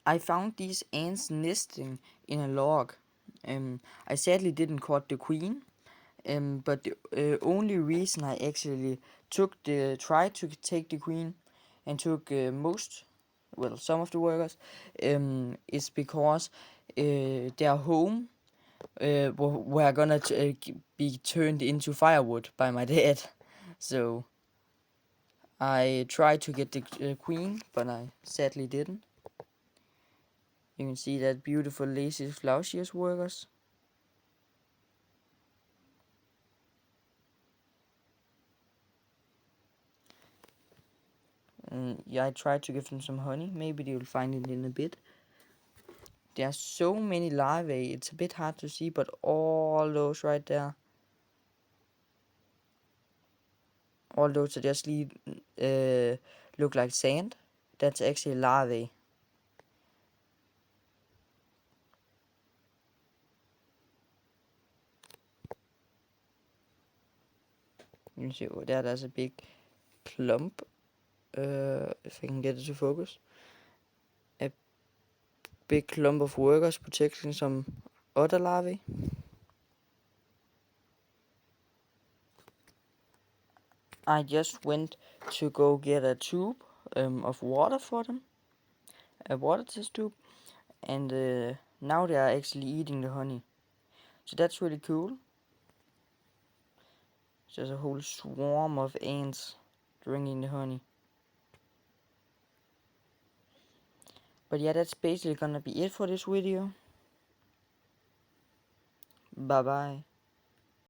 I found these ants nesting in a log. I sadly didn't caught the queen, but the only reason I actually tried to take the queen and took some of the workers, is because their home were gonna be turned into firewood by my dad. So I tried to get the queen, but I sadly didn't. You can see that beautiful lazy flower shears workers. Yeah, I tried to give them some honey. Maybe they will find it in a bit. There are so many larvae, it's a bit hard to see, but all those right there, all those that just look like sand, that's actually larvae. You can see over there's a big clump, if I can get it to focus. A big clump of workers protecting some other larvae. I just went to go get a tube of water for them, a water test tube, and now they are actually eating the honey. So that's really cool. There's a whole swarm of ants drinking the honey. But yeah, that's basically gonna be it for this video. Bye bye.